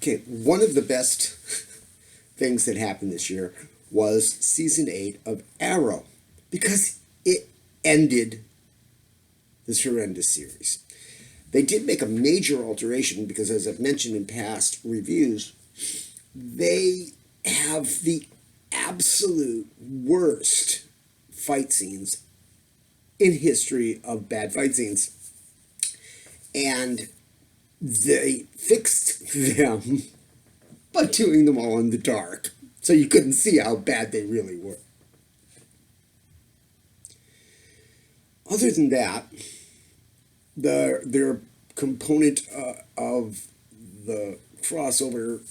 Okay, one of the best things that happened this year was season 8 of Arrow because it ended this horrendous series. They did make a major alteration because, as I've mentioned in past reviews, they have the absolute worst fight scenes in history of bad fight scenes. And they fixed them by doing them all in the dark. So you couldn't see how bad they really were. Other than that, their component of the crossover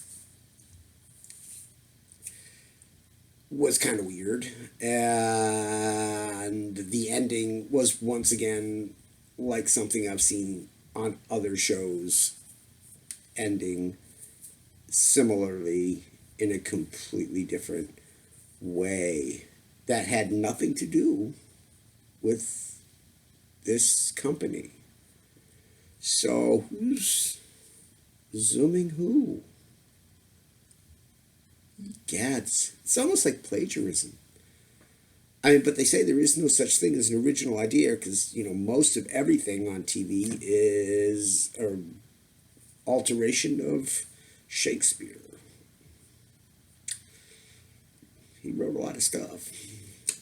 was kind of weird, and the ending was once again like something I've seen on other shows ending similarly in a completely different way that had nothing to do with this company. So who's zooming who? Gads. It's almost like plagiarism. I mean, but they say there is no such thing as an original idea because, most of everything on TV is an alteration of Shakespeare. He wrote a lot of stuff.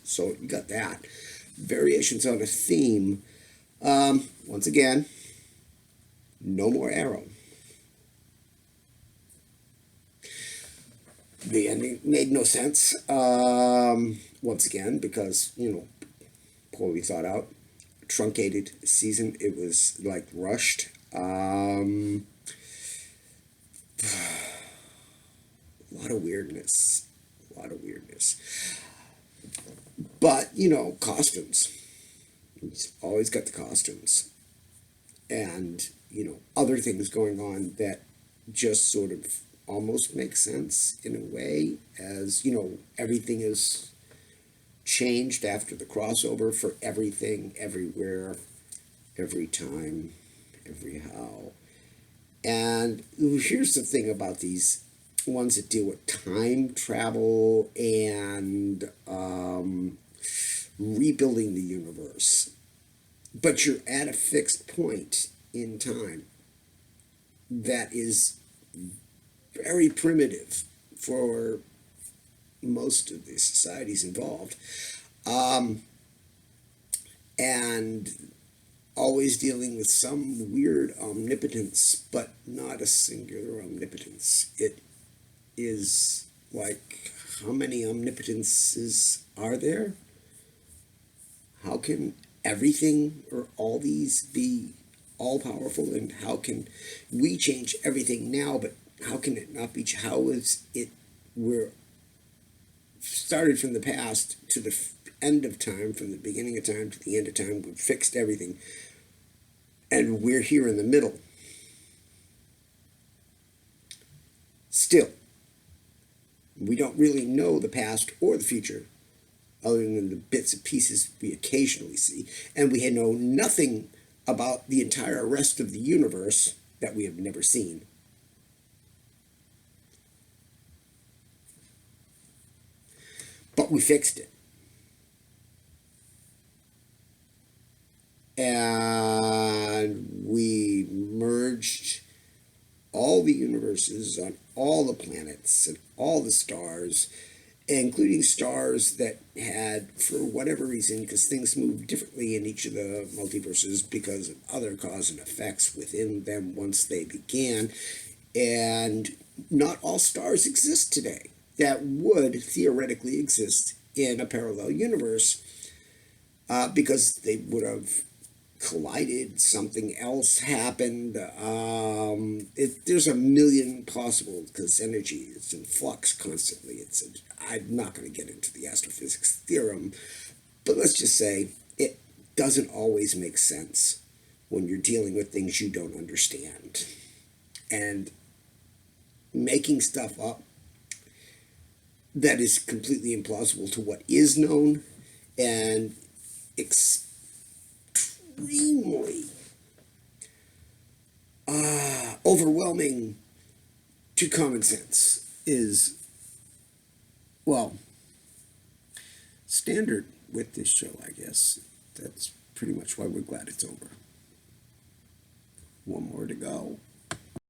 So you got that. Variations on a theme. Once again, no more Arrow. The ending made no sense. Once again, because, poorly thought out. Truncated season. It was like rushed. A lot of weirdness. But, costumes. He's always got the costumes. And, other things going on that just sort of almost make sense in a way, as, everything is changed after the crossover for everything, everywhere, every time, every how. And here's the thing about these ones that deal with time travel and rebuilding the universe. But you're at a fixed point in time that is very primitive for most of the societies involved. And always dealing with some weird omnipotence, but not a singular omnipotence. It is like, how many omnipotences are there? How can everything or all these be all powerful? And how can we change everything now, but how can it not be? How is it we're started from the past to the end of time, from the beginning of time to the end of time, we've fixed everything, and we're here in the middle. Still, we don't really know the past or the future, other than the bits and pieces we occasionally see, and we know nothing about the entire rest of the universe that we have never seen. But we fixed it. And we merged all the universes on all the planets and all the stars, including stars that had, for whatever reason, because things move differently in each of the multiverses because of other cause and effects within them once they began. And not all stars exist today that would theoretically exist in a parallel universe because they would have collided, something else happened. There's a million possible, because energy is in flux constantly. I'm not going to get into the astrophysics theorem, but let's just say it doesn't always make sense when you're dealing with things you don't understand. And making stuff up that is completely implausible to what is known and extremely overwhelming to common sense is, well, standard with this show, I guess. That's pretty much why we're glad it's over. One more to go.